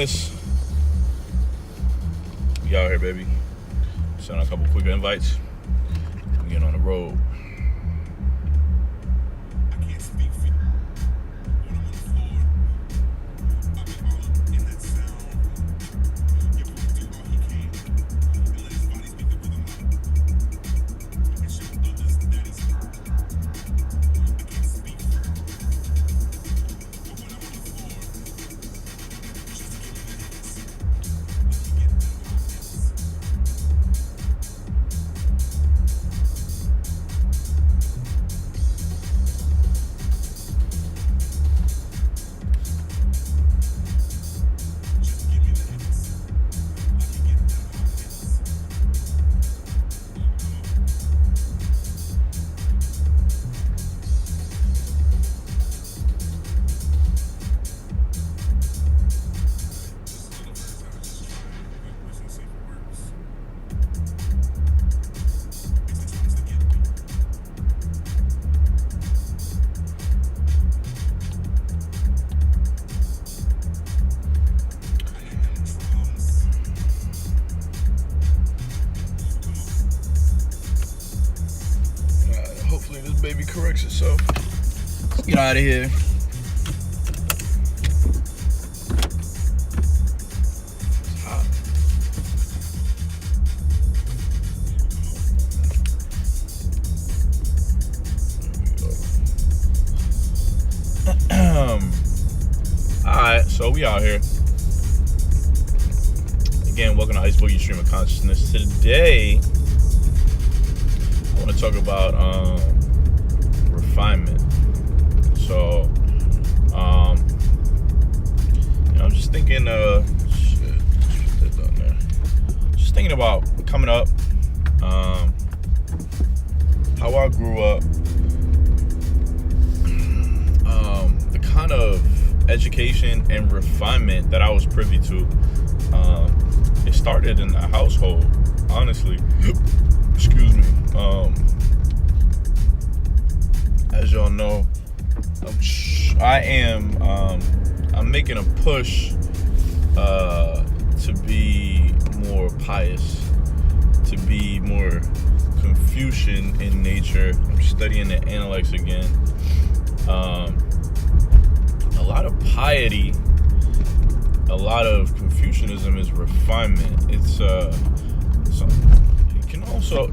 Consciousness. We out here, baby. Send a couple quick invites. We getting on the road. Hopefully this baby corrects itself. Let's get out of here. It's hot. Alright, so we out here. Again, welcome to Ice Boogie Stream of Consciousness. Today, I want to talk about refinement. So, I'm just thinking, just thinking about coming up, how I grew up, the kind of education and refinement that I was privy to. It started in the household, honestly. Excuse me. As y'all know, I'm making a push to be more pious, to be more Confucian in nature. I'm studying the Analects again. A lot of piety, a lot of Confucianism is refinement. It's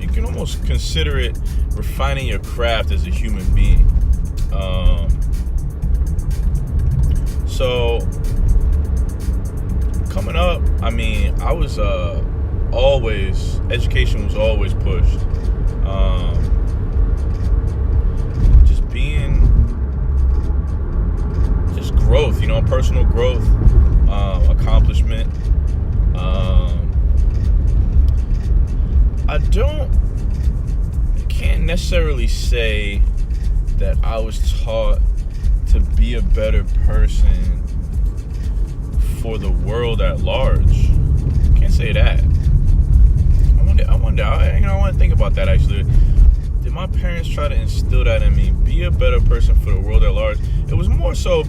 you can almost consider it refining your craft as a human being. So coming up, I mean, I was education was always pushed. Just growth, personal growth, accomplishment. I can't necessarily say that I was taught to be a better person for the world at large. Can't say that. I wonder. I want to think about that actually. Did my parents try to instill that in me? Be a better person for the world at large. It was more so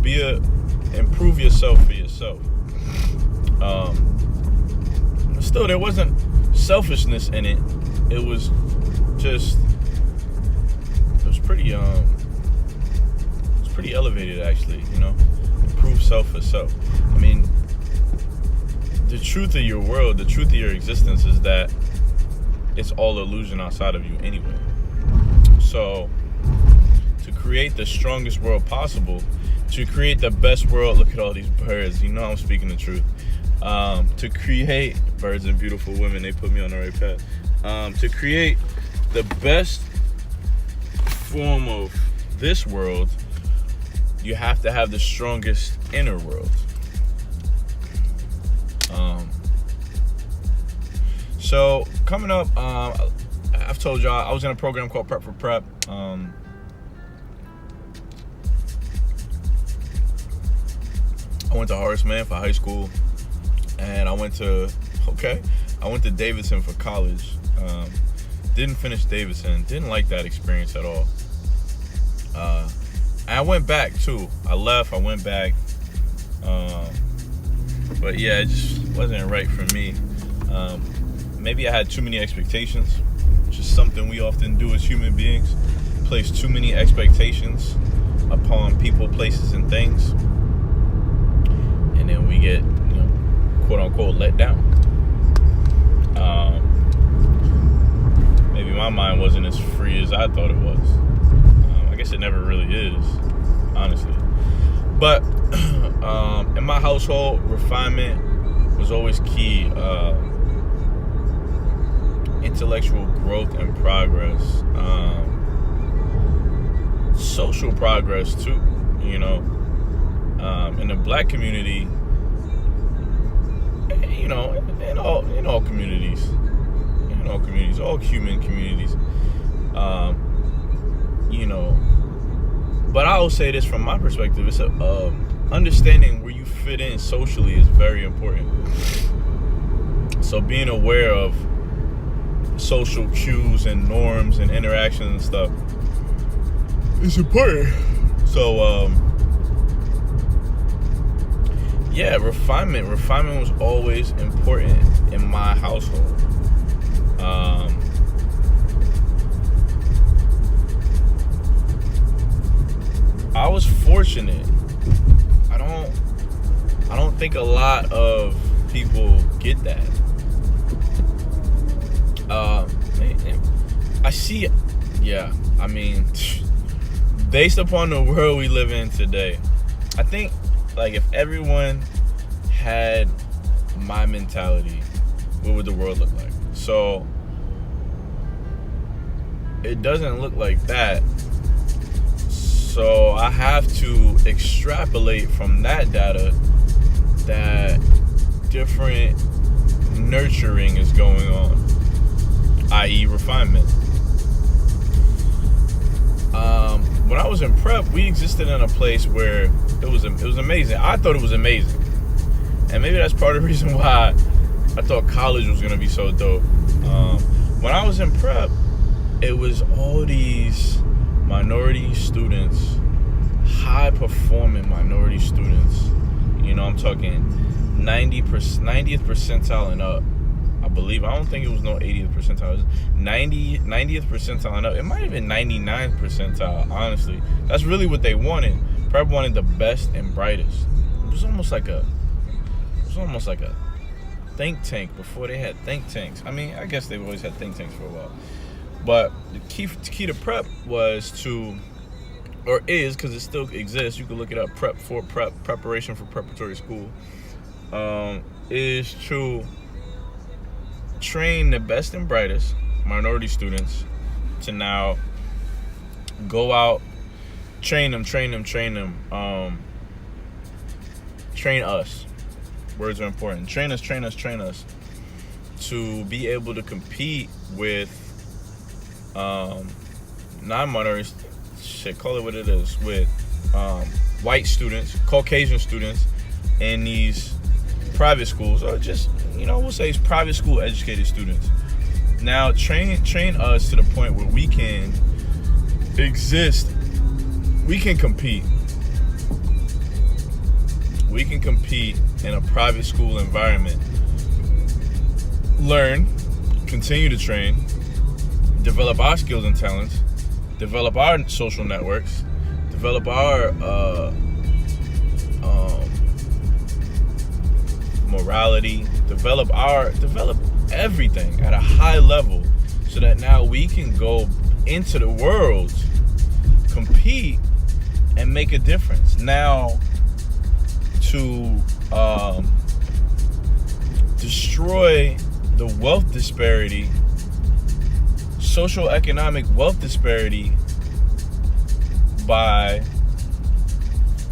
improve yourself for yourself. Still, there wasn't selfishness in it. It was pretty elevated actually, improve self for self. I mean, the truth of your world, the truth of your existence is that it's all illusion outside of you anyway. So to create the strongest world possible, to create the best world, look at all these birds, I'm speaking the truth. To create birds and beautiful women, they put me on the right path. To create the best form of this world, you have to have the strongest inner world. So coming up, I've told y'all I was in a program called Prep for Prep. I went to Horace Mann for high school, and I went to Davidson for college. Didn't finish Davidson. Didn't like that experience at all. And I went back too. I left. I went back. But yeah, it just wasn't right for me. Maybe I had too many expectations, which is something we often do as human beings. Place too many expectations upon people, places, and things, and then we get, quote unquote, let down. Maybe my mind wasn't as free as I thought it was. I guess it never really is, honestly. But in my household, refinement was always key. Intellectual growth and progress. Social progress too, in the black community, in all communities, all human communities, but I will say this from my perspective, it's understanding where you fit in socially is very important. So being aware of social cues and norms and interactions and stuff, it's important. So, refinement was always important in my household. I was fortunate. I don't think a lot of people get that. I see it. Yeah, I mean, based upon the world we live in today, I think, if everyone had my mentality, what would the world look like? So it doesn't look like that. So I have to extrapolate from that data that different nurturing is going on, i.e. refinement. When I was in prep, we existed in a place where it was amazing. I thought it was amazing. And maybe that's part of the reason why I thought college was going to be so dope. When I was in prep, it was all these minority students, high-performing minority students. I'm talking 90th percentile and up. I believe. I don't think it was no 80th percentile. It was 90th percentile and up. It might have been 99th percentile, honestly. That's really what they wanted. Prep wanted the best and brightest. It was almost like a think tank before they had think tanks. I mean, I guess they've always had think tanks for a while. But the key to prep was to, or is, because it still exists, you can look it up, preparation for preparatory school, is to train the best and brightest minority students to now go out, train us. Words are important. Train us to be able to compete with non-minorities, call it what it is, with white students, Caucasian students in these private schools, or just, we'll say it's private school educated students. Now train us to the point where we can exist, we can compete in a private school environment, learn, continue to train, develop our skills and talents, develop our social networks, develop our morality, develop everything at a high level, so that now we can go into the world, compete, and make a difference. Now, to destroy the wealth disparity, social economic wealth disparity, by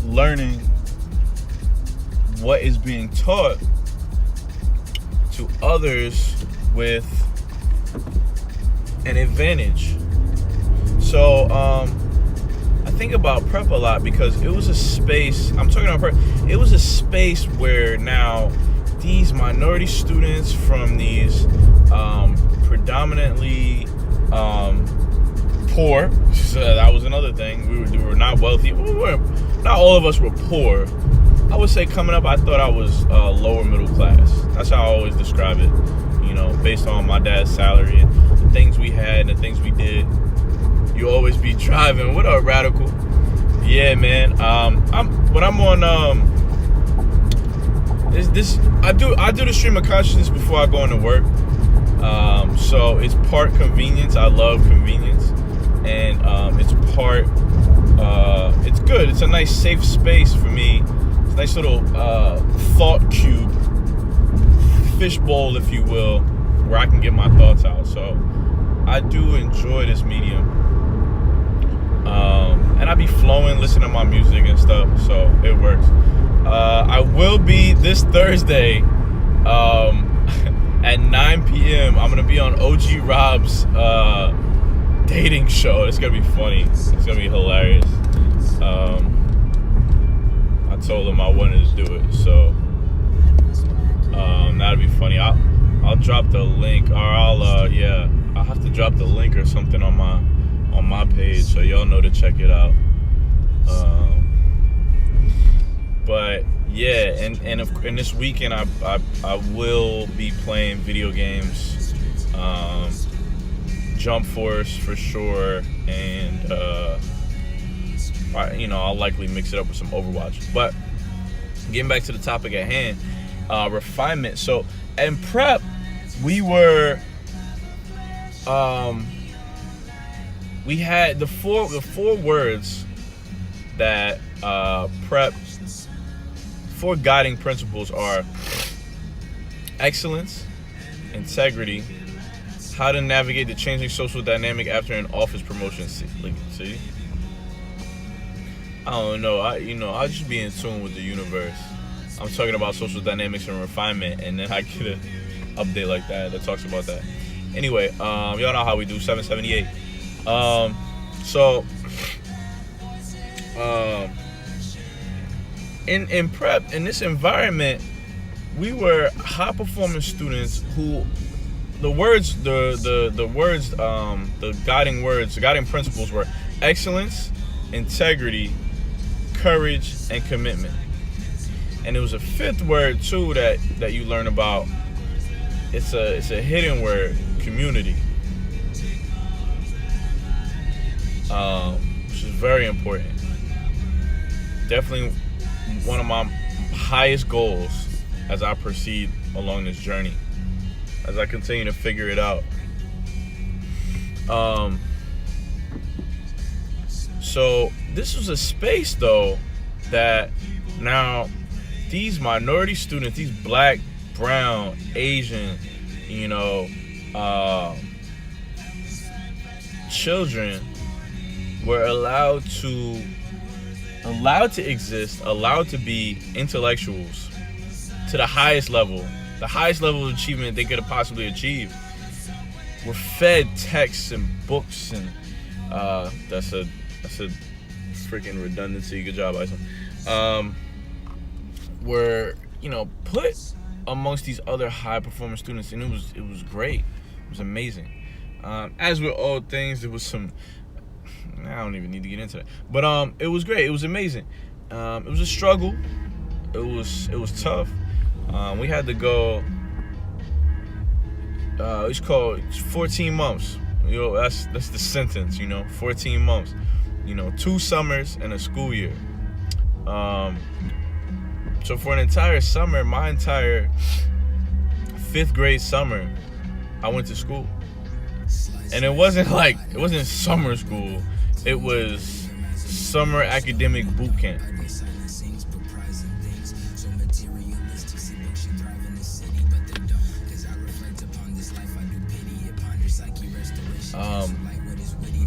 learning what is being taught to others with an advantage. So I think about prep a lot because it was a space, I'm talking about prep, it was a space where now these minority students from these predominantly poor, so that was another thing, we were not wealthy, not all of us were poor, I would say coming up, I thought I was lower middle class. That's how I always describe it. You know, based on my dad's salary and the things we had and the things we did. You always be driving. What up, Radical? Yeah, man. When I'm on I do the stream of consciousness before I go into work. So it's part convenience. I love convenience, and it's part. It's good. It's a nice safe space for me. It's a nice little thought cube, fishbowl, if you will, where I can get my thoughts out. So I do enjoy this medium. And I be flowing, listening to my music and stuff, so it works. I will be this Thursday at 9 p.m. I'm gonna be on OG Rob's dating show. It's gonna be funny. It's gonna be hilarious. I told him I wanted to do it, so that'll be funny. I'll drop the link, or I'll have to drop the link or something on my page, so y'all know to check it out. But yeah, and this weekend I will be playing video games, Jump Force for sure, and I'll likely mix it up with some Overwatch. But getting back to the topic at hand, refinement. So in prep, we were we had the four words that prep, four guiding principles are excellence, integrity, how to navigate the changing social dynamic after an office promotion. See? I don't know. I just be in tune with the universe. I'm talking about social dynamics and refinement, and then I get an update like that talks about that. Anyway, y'all know how we do, 778. In prep, in this environment, we were high performing students who the guiding principles were excellence, integrity, courage, and commitment. And there was a fifth word too that you learn about. It's a hidden word, community. Which is very important. Definitely one of my highest goals as I proceed along this journey, as I continue to figure it out. So this was a space though that now these minority students, these black, brown, Asian, children were allowed to exist, allowed to be intellectuals to the highest level of achievement they could have possibly achieved. Were fed texts and books, and that's a freaking redundancy. Good job, Isom. Were put amongst these other high performing students, and it was great. It was amazing. As with all things, there was some. I don't even need to get into that. But it was great. It was amazing. It was a struggle. It was tough. We had to go. It's called 14 months. That's the sentence. 14 months. 2 summers and a school year. So for an entire summer, my entire 5th grade summer, I went to school. And it wasn't summer school. It was summer academic boot camp.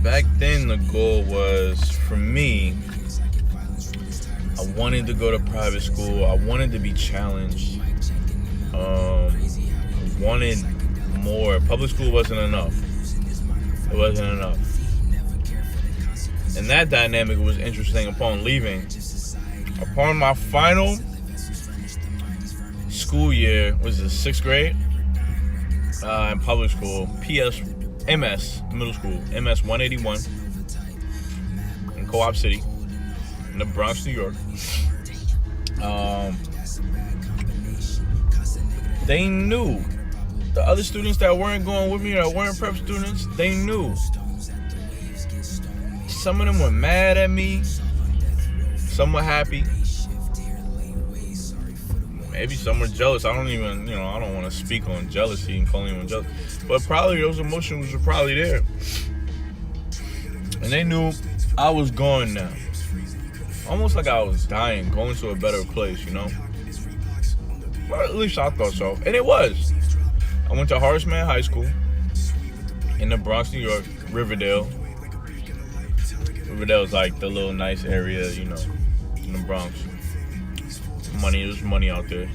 Back then, the goal was, for me, I wanted to go to private school. I wanted to be challenged. I wanted more. Public school wasn't enough. It wasn't enough. And that dynamic was interesting upon leaving. Upon my final school year, was the 6th grade in public school, MS, middle school, MS 181 in Co-op City, in the Bronx, New York. Um, they knew. The other students that weren't going with me, that weren't prep students, they knew. Some of them were mad at me. Some were happy. Maybe some were jealous. I don't want to speak on jealousy and calling anyone jealous. But probably those emotions were probably there. And they knew I was gone now. Almost like I was dying, going to a better place, you know? Well, at least I thought so. And it was. I went to Horace Mann High School in the Bronx, New York, Riverdale. Riverdale's like the little nice area, you know, in the Bronx. There's money out there.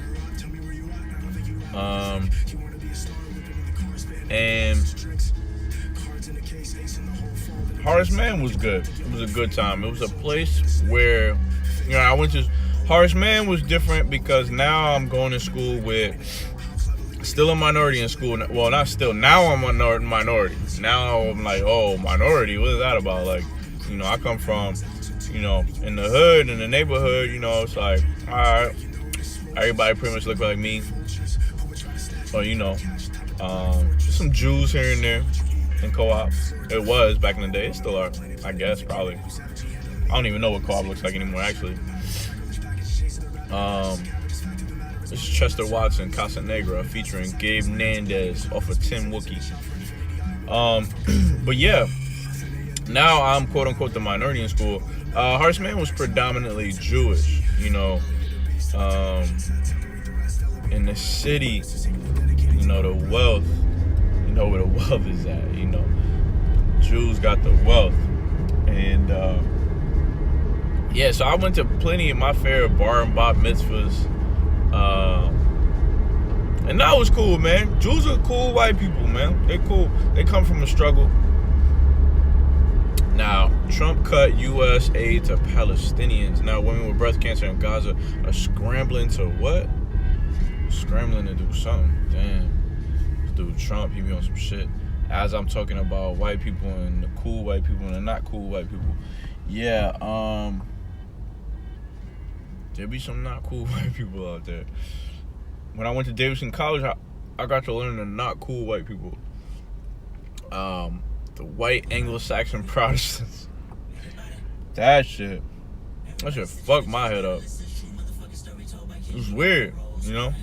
And Horace Mann was good. It was a good time. It was a place where, you know, I went to. Horace Mann was different because now I'm going to school with, still a minority in school. Well, not still. Now I'm a minority. Now I'm like, oh, minority. What is that about? Like, you know, I come from, you know, in the hood, in the neighborhood. You know, it's like, all right, everybody pretty much look like me. Or, you know, some Jews here and there in co-op. It was back in the day. It still are, I guess, probably. I don't even know what co-op looks like anymore, actually. This is Chester Watson, Casa Negra, featuring Gabe Nandez off of Tim Wookie. But yeah, now I'm quote unquote the minority in school. Horace Mann was predominantly Jewish, you know. In the city, you know, the wealth, you know where the wealth is at, you know. Jews got the wealth. And yeah, so I went to plenty of my fair bar and bop mitzvahs. And that was cool, man. Jews are cool white people, man. They're cool. They come from a struggle. Now, Trump cut U.S. aid to Palestinians. Now, women with breast cancer in Gaza are scrambling to what? Scrambling to do something. Damn. This dude Trump, he be on some shit. As I'm talking about white people and the cool white people and the not cool white people. Yeah, there be some not cool white people out there. When I went to Davidson College, I got to learn the not cool white people. The white Anglo-Saxon Protestants. That shit fucked my head up. It was weird, you know?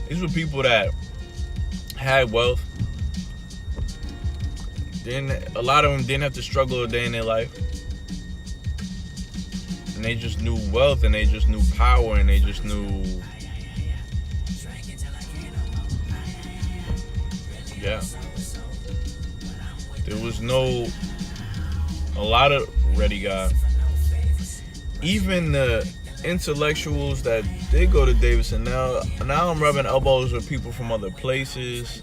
These were people that had wealth. A lot of them didn't have to struggle a day in their life. And they just knew wealth, and they just knew power, and they just knew... Yeah. There was a lot of ready guys. Even the intellectuals that did go to Davidson, now I'm rubbing elbows with people from other places.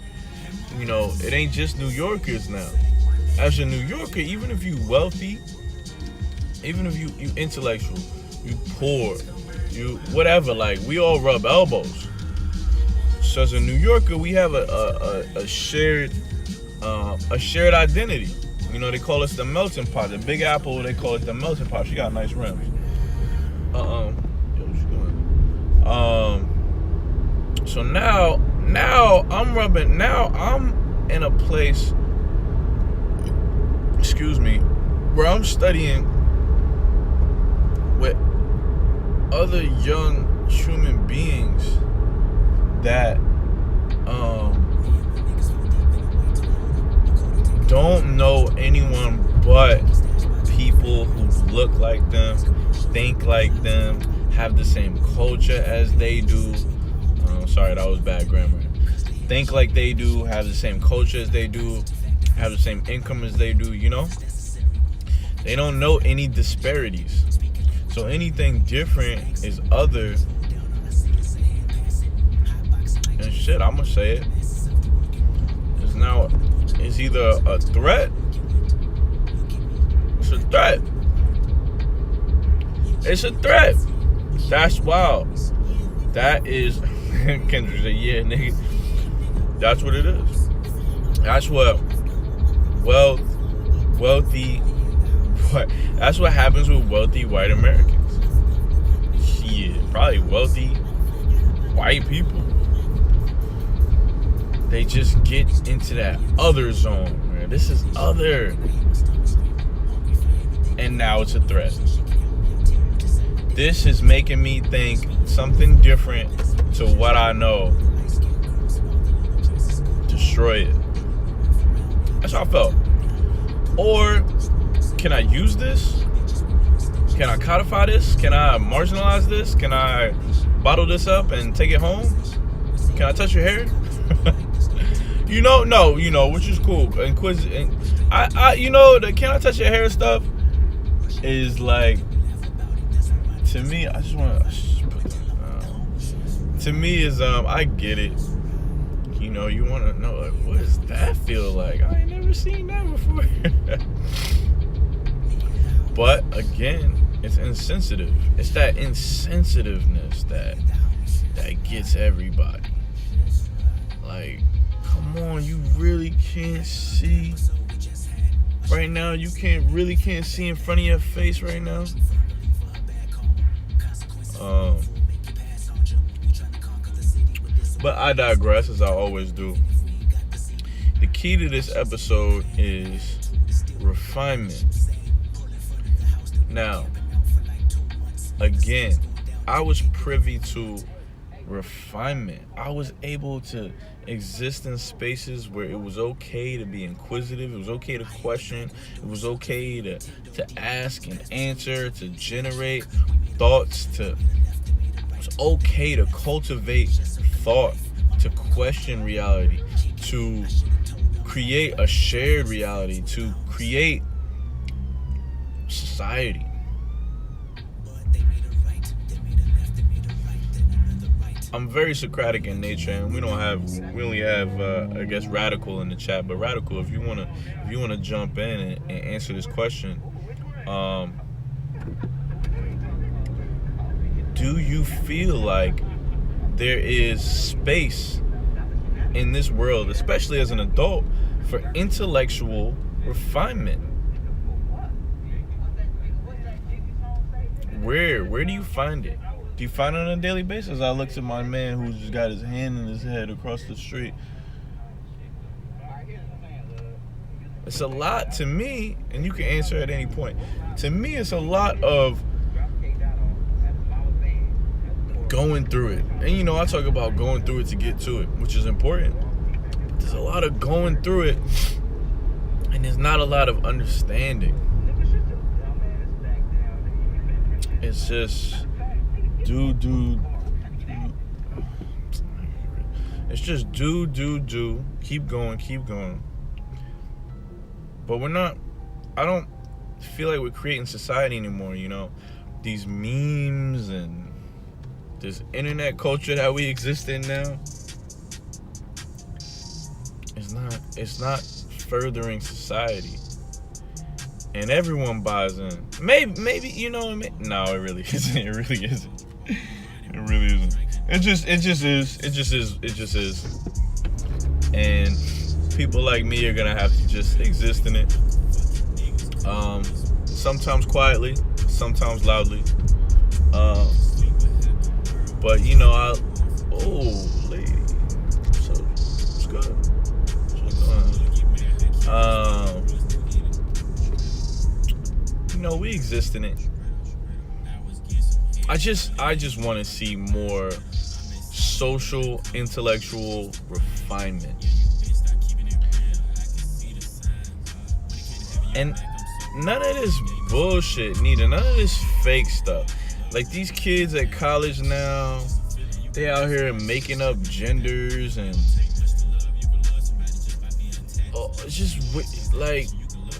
You know, it ain't just New Yorkers now. As a New Yorker, even if you wealthy, even if you intellectual, you poor, you whatever, like, we all rub elbows. So as a New Yorker, we have a shared identity. You know, they call us the melting pot. The Big Apple, they call it the melting pot. She got nice rims. Yo, what you doing? So now I'm in a place, excuse me, where I'm studying with other young human beings that don't know anyone but people who look like them, think like them, have the same culture as they do. Sorry, that was bad grammar. Think like they do, have the same culture as they do, have the same income as they do, you know? They don't know any disparities. So anything different is other. And shit, I'm gonna say it. It's either a threat. It's a threat. It's a threat. That's wild. That is, Kendrick said, yeah, nigga. That's what it is. That's what that's what happens with wealthy white Americans. probably wealthy white people. They just get into that other zone where this is other. And now it's a threat. This is making me think something different to what I know. Destroy it. That's how I felt. Or can I use this? Can I codify this? Can I marginalize this? Can I bottle this up and take it home? Can I touch your hair? No, which is cool. And the can I touch your hair stuff is like, to me, I just want to put that, to me is, I get it. You want to know, like, what does that feel like? I ain't never seen that before. But again, it's insensitive. It's that insensitiveness that gets everybody. Like, come on, you really can't see right now. You really can't see in front of your face right now. But I digress, as I always do. The key to this episode is refinement. Now, again, I was privy to refinement. I was able to exist in spaces where it was okay to be inquisitive. It was okay to question. It was okay to ask and answer, to generate thoughts. It was okay to cultivate thought, to question reality, to create a shared reality, to create society. I'm very Socratic in nature, and we only have I guess Radical in the chat. But Radical, if you wanna jump in and answer this question, do you feel like there is space in this world, especially as an adult, for intellectual refinement? Where do you find it? Do you find it on a daily basis? I looked at my man who just got his hand in his head across the street. It's a lot to me, and you can answer at any point. To me, it's a lot of going through it. And I talk about going through it to get to it, which is important. But there's a lot of going through it, and there's not a lot of understanding. It's just do. It's just do. Keep going. But I don't feel like we're creating society anymore, These memes and this internet culture that we exist in now, it's not furthering society. And everyone buys in. Maybe no, it really isn't. It really isn't. It just is. And people like me are gonna have to just exist in it. Sometimes quietly, sometimes loudly. But lady, so it's good. We exist in it. I just want to see more social, intellectual refinement. And none of this bullshit neither. None of this fake stuff. Like, these kids at college now, they out here making up genders and it's just like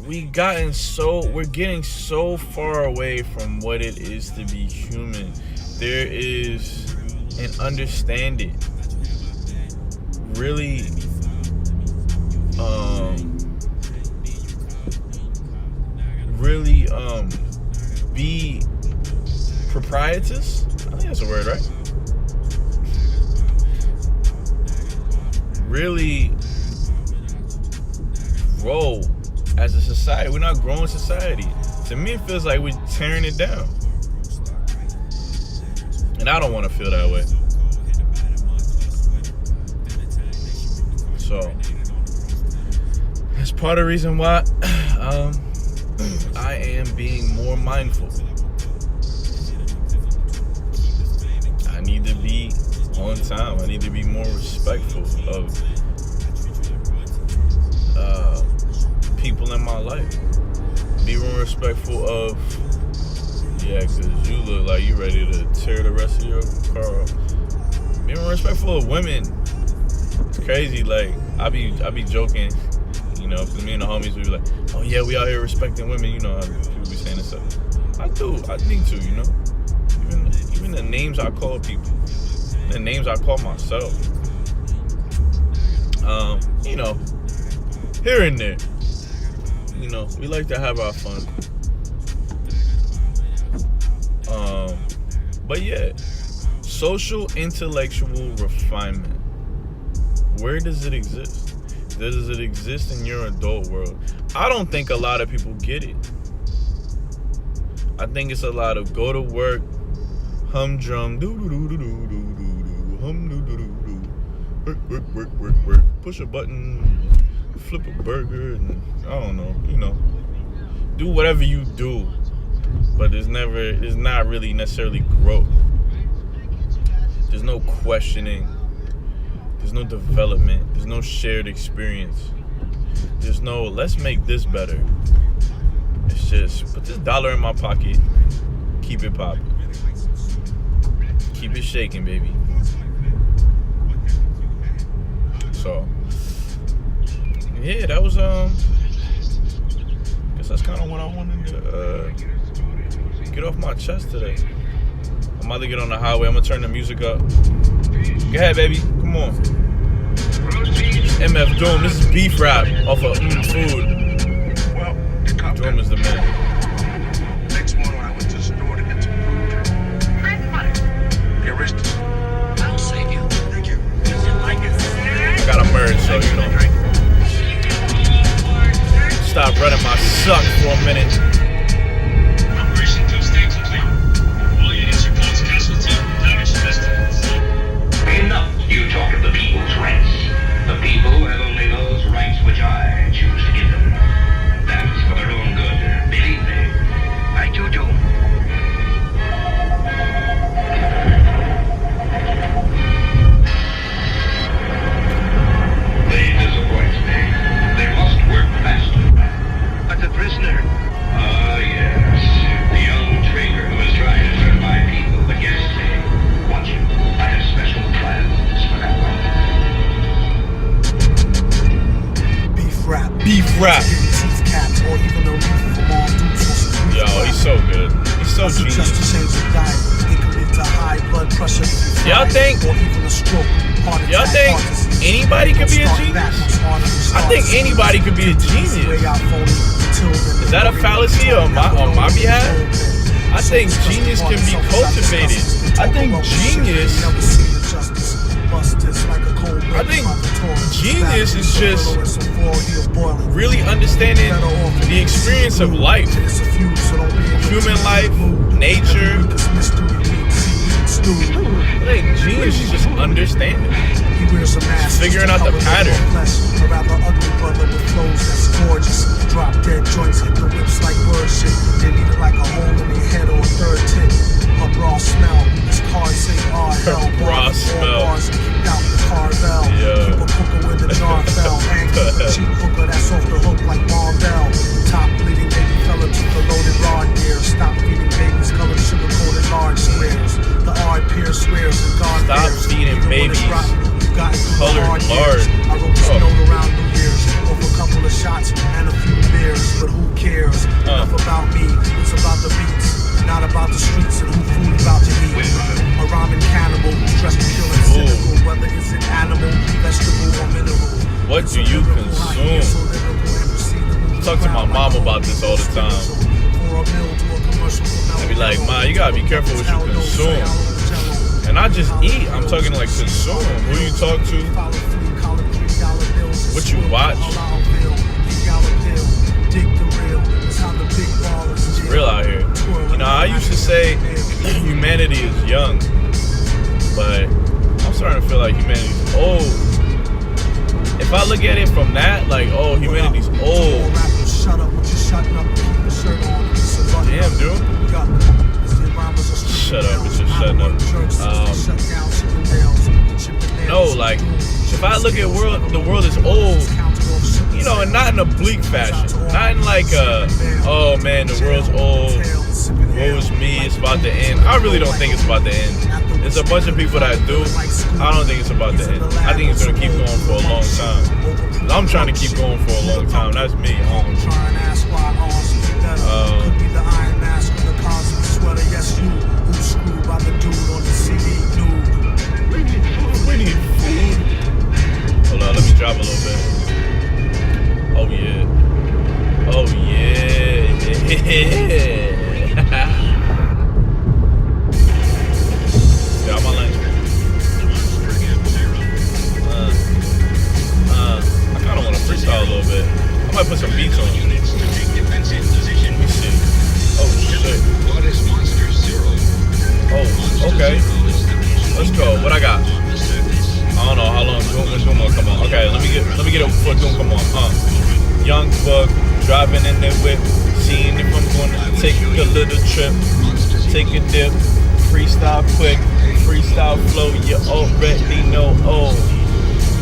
we're getting so far away from what it is to be human. There is an understanding. Really, be proprietous. I think that's a word, right? Really grow as a society. We're not growing society. To me, it feels like we're tearing it down. And I don't want to feel that way. So that's part of the reason why I am being more mindful. I need to be on time. I need to be more respectful of people in my life. Be more respectful of, yeah, because you look like you ready to tear the rest of your car up. Be more respectful of women. It's crazy. Like, I be joking, you know, because me and the homies, we be like, oh yeah, we out here respecting women, you know, how people be saying this stuff. I need to, you know. Even the names I call people, the names I call myself. You know, here and there. You know, we like to have our fun. But yeah, social intellectual refinement. Where does it exist? Does it exist in your adult world? I don't think a lot of people get it. I think it's a lot of go to work, humdrum, do-do-do-do-do-do-do-do, hum-do-do-do-do, work, push a button, flip a burger, and I don't know, you know, do whatever you do, but there's not really necessarily growth. There's no questioning. There's no development. There's no shared experience. There's no, let's make this better. It's just, put this dollar in my pocket, keep it popping. Keep it shaking, baby. So, yeah, that was, I guess that's kind of what I wanted to get off my chest today. I'm about to get on the highway. I'm going to turn the music up. Go ahead, baby. Come on. MF Doom. This is beef rap off of Food. Doom is the man. Next morning, I went to the store to get some food. Get arrested. I'll save you. Thank you. I got a merge, so you know. Stop running my suck for a minute. Operation Tuesday complete. All units are close casualty. Damage invested. Enough you talk of the people's rights. The people have only those rights which I choose to give them. That's for their own good, believe me. I do. They disappoint me. They must work faster. But the prisoner. Yes. The young traitor who is trying to turn my people against me. Watch him. I have special plans for that one. Beef rap. Yo, he's so good. He's so genius. Y'all think anybody could be a genius? I think anybody could be a genius. Is that a fallacy on my behalf? I think genius can be cultivated. I think genius is just really understanding the experience of life, human life, nature. I think genius is just understanding, figuring out the pattern. Drop dead joints, hit the whips like word shit. They need it like a hole in your head or a third tip. A raw smell, this card say R hell. Raw smell. Kicked out the carvel. Keep a cooker where the jar fell. And keep a cheap hooker that's off the hook like Marvel. Top bleeding baby fella took the loaded rod gear. Stop feeding babies colored sugar coated large squares. The art peer swears and God Stop bears. feeding babies Colored large. I wrote this note around New Year's over a couple of shots and a few beers, but who cares? Enough about me, it's about the beats, not about the streets and who food about to eat. A rhyming cannibal, dressed to kill and cynical, whether it's an animal, vegetable, or mineral. What do you consume? I talk to my mom about this all the time. I be like, Ma, you gotta be careful what you consume. And not just eat, I'm talking like consume. Who you talk to, what you watch. It's real out here. You know, I used to say humanity is young. But I'm starting to feel like humanity's old. If I look at it from that, like, oh, humanity's old. Damn, dude. Shut up, it's just shutting up. No, like, if I look at the world is old, you know, and not in a bleak fashion. Not in like oh man, the world's old, woe is me, it's about to end. I really don't think it's about to end. There's a bunch of people that do. I don't think it's about to end. I think it's gonna keep going for a long time. I'm trying to keep going for a long time. That's me. We need food. Hold on, let me drop a little bit. Oh yeah. Oh yeah. Yeah, I'm on line. I kind of want to freestyle a little bit. I might put some beats on. Let me see. Oh shit. Oh, okay. Let's go. What I got? I don't know how long when Doom will come on. Okay, let me get it before Doom come on. Young Bug driving in the whip, seeing if I'm gonna take a little trip, take a dip, freestyle quick, freestyle flow. You already know. Oh,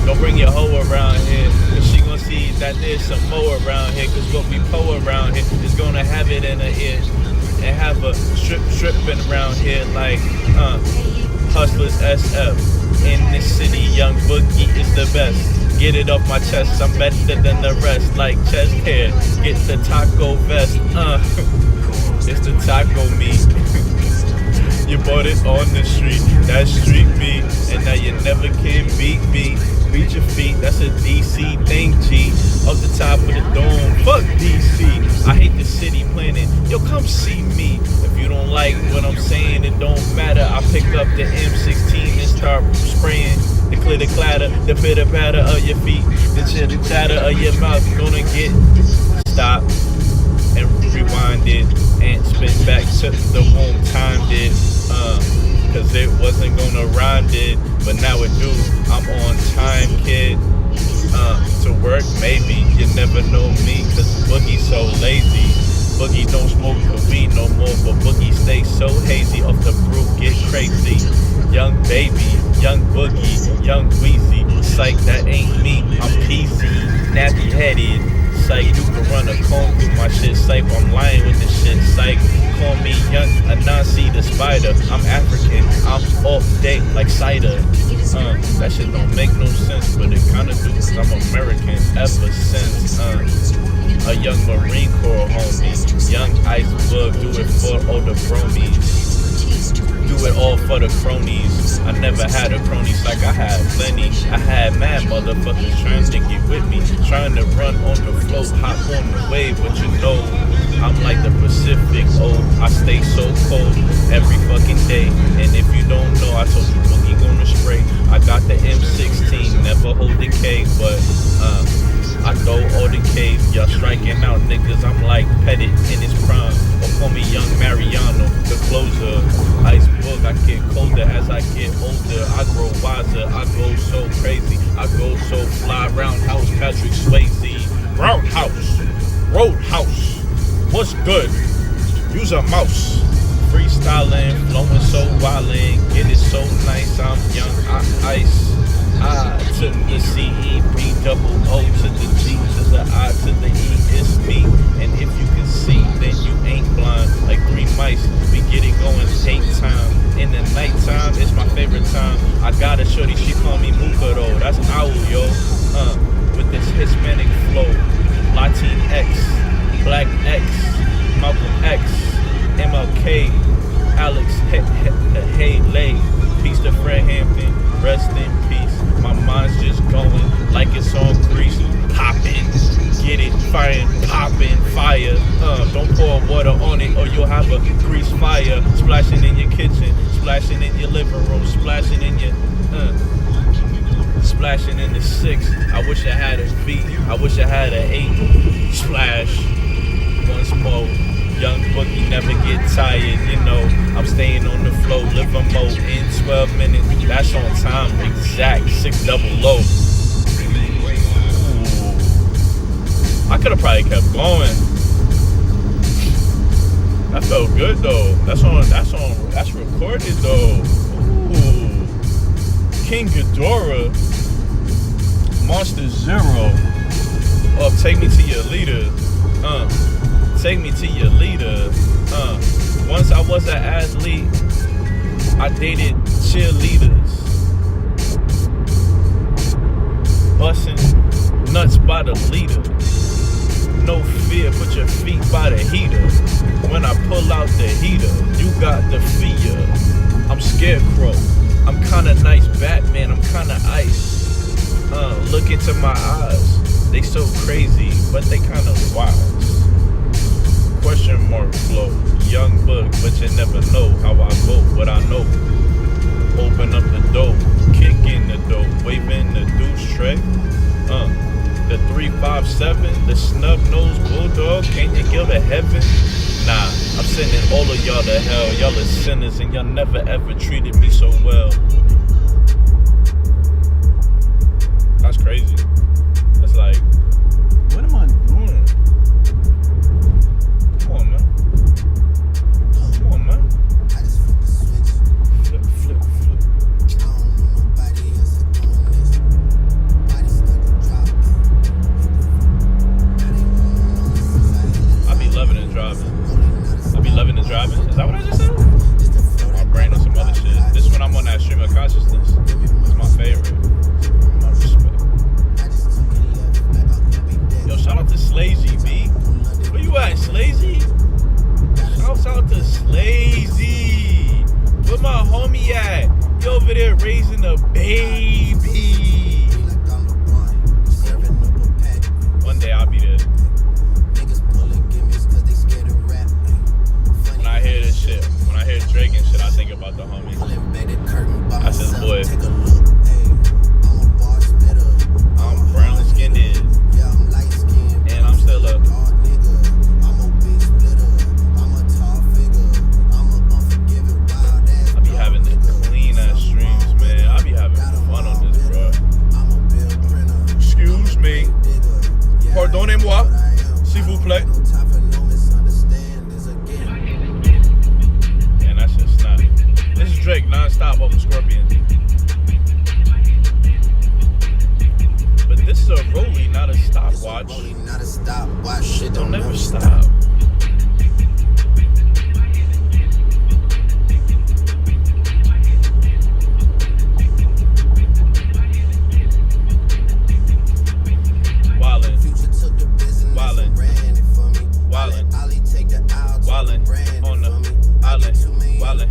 don't bring your hoe around here, cause she gonna see that there's some more around here. Cause what we pour around here is gonna have it in her ear and have a tripping around here like Hustlers SF. In this city, Young Boogie is the best. Get it off my chest, I'm better than the rest. Like chest hair, get the taco vest. It's the taco meat. You bought it on the street, that's street meat. And now you never can beat me. Beat your feet, that's a DC thing, G. Up the top of the dome, fuck DC. I hate the city planning, yo come see me. If you don't like what I'm saying, it don't matter. I pick up the M16 and start spraying. The clitter clatter, the bitter batter of your feet. The chitter chatter of your mouth gonna get stopped and rewinded and spin back to the womb timed it. Cause it wasn't gonna rhyme it, but now it do. I'm on time, kid. To work, maybe. You never know me, cause Boogie's so lazy. Boogie don't smoke the weed no more, but Boogie stays so hazy. Off the brew, get crazy. Young baby, young Boogie, young Weezy. Psych, that ain't me, I'm peasy. Nappy headed. Psych, you can run a comb through my shit. Psych, I'm lying with the shit. Psych, call me young Anansi the spider. I'm African, I'm off date like cider. That shit don't make no sense, but it kinda do, cause I'm American ever since. A young Marine Corps homie, young ice bug, do it for all the bronies. Do it all for the cronies. I never had a cronies like I had plenty. I had mad motherfuckers trying to get with me, trying to run on the float, hop on the wave, but you know, I'm like the Pacific, oh, I stay so cold every fucking day. And if you don't know, I told you Boogie gonna spray. I got the M16, never hold the K, but I throw all the K's. Y'all striking out niggas, I'm like Pettit in his prime. Or call me Young Mariano, the closer. Ice book, I get colder as I get older. I grow wiser, I go so crazy, I go so fly. Roundhouse, Patrick Swayze. Roadhouse, what's good? Use a mouse. Freestyling, flowing so wildin', get it so nice. I'm young, ice. I to the C-E-B double O to the G to the I to the E, it's me. And if you can see, then you ain't blind. Like three mice, we get it going daytime. In the nighttime, it's my favorite time. I got a shorty, she call me Muka though, that's owl, yo. With this Hispanic flow, Latin X, Black X, Malcolm X, MLK, Alex, Haley, peace to Fred Hampton, rest in peace. My mind's just going like it's on grease, popping, get it, firing, popping, fire. Don't pour water on it or you'll have a grease fire. Splashing in your kitchen, splashing in your living room, splashing in your, splashing in the 6. I wish I had a V, I wish I had an 8. Splash, once more. Young Boogie never get tired, you know. I'm staying on the flow, living more in 12 minutes. That's on time, exact 600. Ooh. I could have probably kept going. That felt good though. That's recorded though. Ooh. King Ghidorah, Monster Zero. Oh, take me to your leader. Take me to your leader. Once I was an athlete, I dated cheerleaders. Busting nuts by the leader. No fear, put your feet by the heater. When I pull out the heater, you got the fear. I'm Scarecrow. I'm kinda nice Batman. I'm kinda ice. Look into my eyes. They so crazy, but they kinda wise. Question mark flow. Young bug, but you never know how I go. But I know. Open up the door. Kick in the door. Waving the deuce tray. The 357, the snub-nosed bulldog, can't you go to heaven? Nah, I'm sending all of y'all to hell. Y'all are sinners and y'all never ever treated me so well. That's crazy. That's like, what am I doing? Come on, man. Come on, man. Flip, flip, flip. Driving. Is that what I just said? My brain on some other shit. This is when I'm on that stream of consciousness. It's my favorite. My respect. Yo, shout out to Slazy, B. Where you at, Slazy? Shout out to Slazy. Where my homie at? You over there raising a baby. One day I'll be there. When I hear Drake and shit, I think about the homie. That's his boy. I'm brown skinned, and I'm still up. I be having the clean ass streams, man. I be having fun on this, bro. Excuse me. Pardonnez-moi. S'il vous plaît. This is Drake non-stop over Scorpion. But this is a rollie, not a stopwatch. Shit don't never stop. Wildin'. On the island. Wildin'.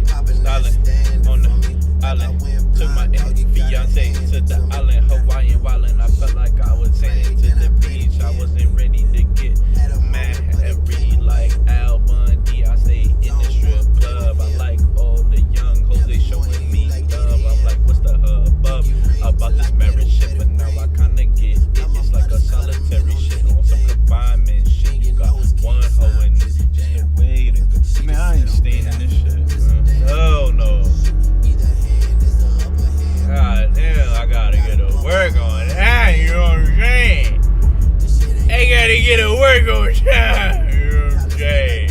On the island, took my fiance to the island, Hawaiian wildin'. I felt like I was heading to the beach. I wasn't ready to get mad heavy like Al Bundy. I stay in the strip club. I like all the young hoes, they showing me love. I'm like, what's the hubbub about this marriage shit? But now I kinda get it. It's like a solitary shit on some confinement shit. You got one hoe in this, just a way to go. Man, I ain't staying in this shit. Oh no. God damn, I gotta get a work on that, you know what I'm saying? I gotta get a work on that, you know what I'm saying?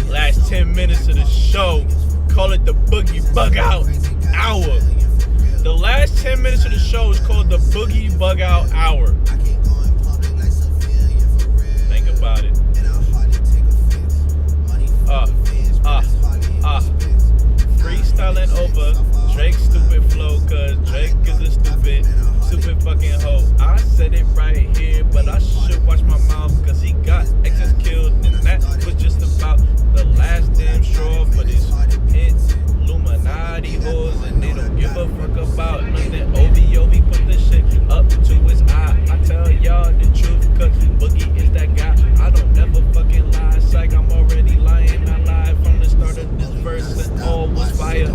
Last 10 minutes of the show, call it the Boogie Bug Out Hour. The last 10 minutes of the show is called the Boogie Bug Out Hour. Think about it. Freestyling over Drake's stupid flow, cause Drake is a stupid fucking hoe. I said it right here, but I should watch my mouth, cause he got exes killed, and that was just about the last damn straw for this Illuminati hoes, and they don't give a fuck about nothing. OVO, put the shit up to his eye. I tell y'all the truth, cause Boogie is that guy. I don't never fucking lie, psych, I'm already lying. I lied from the start of this verse, and all was fire.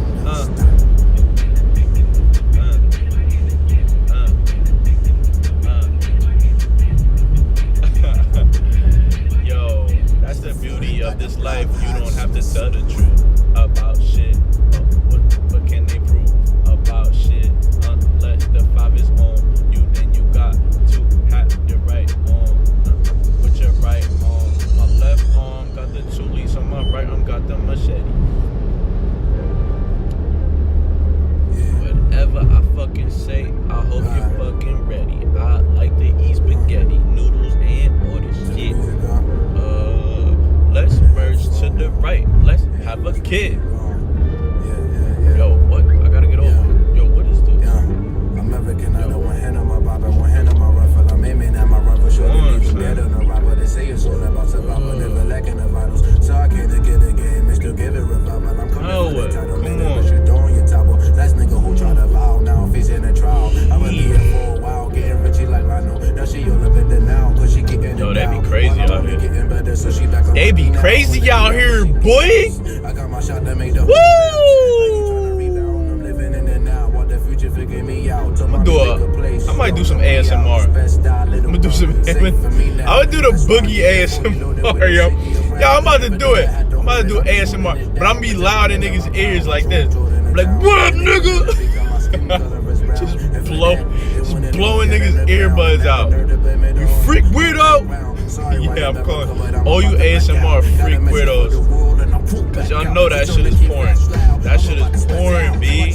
fucking say, I hope you're fucking ready. I like to eat spaghetti, noodles, and all this shit. Let's merge to the right. Let's have a kid. Yo, what? I gotta get over. Yo, what is this? American, I know one hand on my baba, one hand on my rifle. I'm aiming at my rifle. Sure, they need better than a rapper. They say it's all about survival, never lacking the vitals. So I came to get the game and still give it revival. I'm coming for the title, man. But you doing your topple. Last nigga who tried to vow, now facing a trial. I've been here for a while, getting richy like Lionel. Now she all up in the now, cause she getting Yo, they be crazy out here. They be crazy out here, boy. I got my shot that made the Woo! I might do some ASMR. I'm gonna do some. I would do the Boogie ASMR, yo. Yo, I'm about to do it. I'm about to do ASMR, but I'm gonna be loud in niggas' ears like this. I'm like, what up, nigga? just blowing niggas' earbuds out. You freak weirdo. Yeah, I'm calling all you ASMR freak weirdos. Cause y'all know that shit is porn. That shit is porn, B.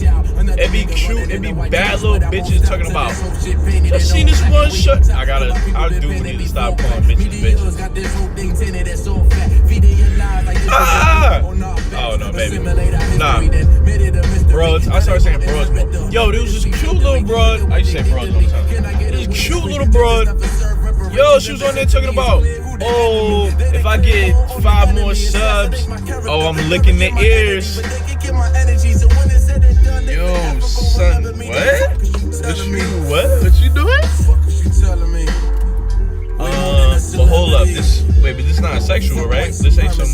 It be cute, it be bad little bitches talking about, I seen this one shot. I do need to stop calling bitches. Oh no, baby. Nah. Bros, I started saying bros, bro. Yo, there was this cute little broad. I used to say bros all the time. This cute little broad. Yo, she was on there talking about, oh, if I get 5 more subs, oh, I'm licking their ears. Yo, son, what? What you doing? But hold up, this is not sexual, right? This ain't some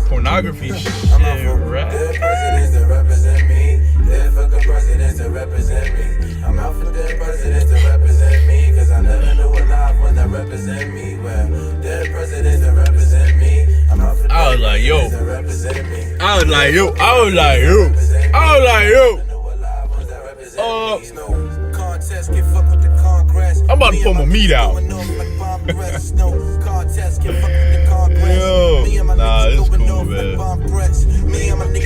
pornography shit, right? Dead presidents that represent me. Dead fucking presidents that represent me. I'm out for dead presidents that represent me. Cause I never knew a live one that represent me. Well, dead presidents that represent me. I'm out for dead presidents that represent me. I was like, yo. I'm about to pull my meat out. Yo, nah, this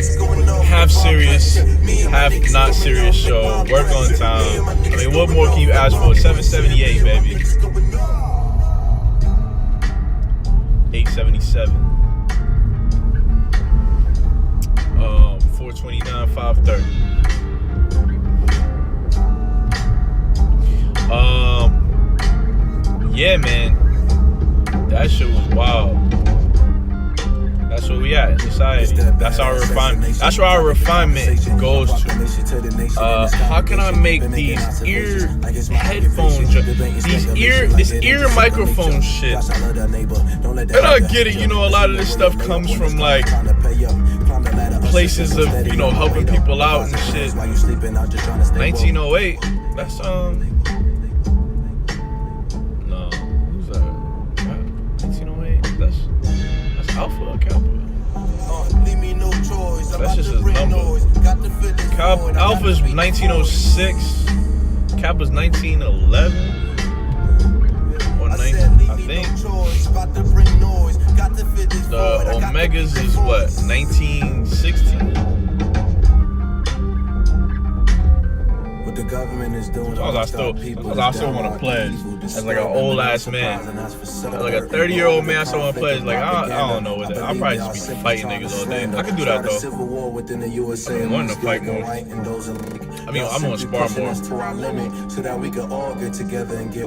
is cool, man. Half serious, half not serious show. Work on time. I mean, what more can you ask for? 778, baby. 877. 429, 530. Yeah, man, that shit was wild. That's where we at in society. That's our refinement. That's where our refinement goes to. How can I make these ear headphones, this ear microphone shit? And I get it, you know, a lot of this stuff comes from like places of, you know, helping people out and shit. 1908. That's That's Alpha or Kappa? That's just his number. Alpha's 1906. Kappa's 1911. Or 19, I think. The Omegas is what? 1916? The government is doing I still want to pledge as like an old ass man, as like a 30-year-old man. I still want to pledge. Like I don't know with that. I'll probably just be fighting niggas all day. I can do that though. I'm wanting to fight more. I mean, I'm gonna spar more.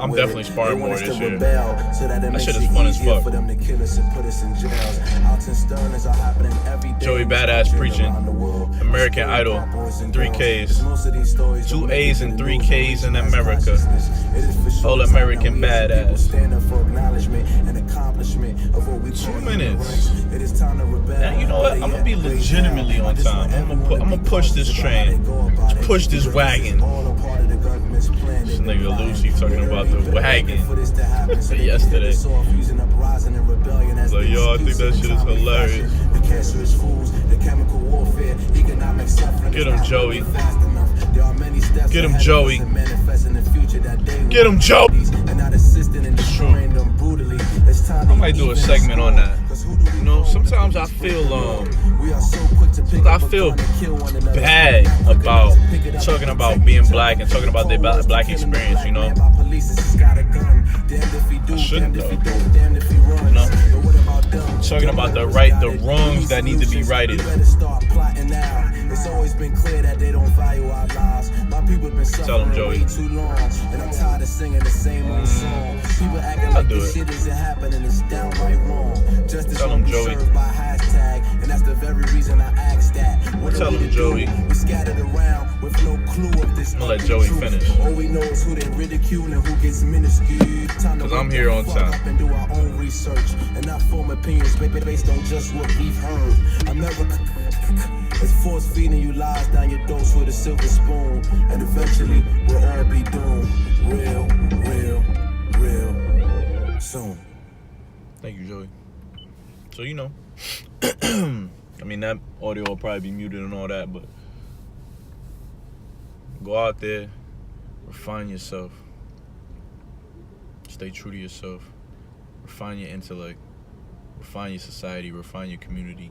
I'm definitely sparring more this year. That shit is fun as fuck. Joey Badass preaching. American Idol. 3Ks. 2 A's and 3 K's in America. All American Badass. 2 minutes. And you know what? I'm gonna be legitimately on time. I'm gonna push this train. Push this wagon. This nigga Lucy talking about the wagon yesterday. Like, yo, I think that shit is hilarious. Get him, Joey. Get him, Joey. Get him, Joey. It's true. I might do a segment on that. You know, sometimes I feel I feel bad about talking about being black and talking about their black experience, you know. I shouldn't though, you know. Talking about the wrongs that need to be righted. It's always been clear that they don't value our lives. My people have been suffering way too long, and I'm tired of singing the same old song. People acting like this shit isn't happening, it's downright wrong. Justice won't be served by hashtag, and that's the very reason I asked that. Tell him, Joey. We scattered around with no clue of this. I'm gonna let Joey finish. All we know is who they ridicule and who gets minuscule. Cause I'm here on time. And do our own research and not form opinions based on just what we've heard. I'm never. It's force feeding you lies down your dose with a silver spoon, and eventually we'll all be doomed. Real soon. Thank you, Joey. So you know, I mean that audio will probably be muted and all that, but go out there, refine yourself, stay true to yourself, refine your intellect, refine your society, refine your community.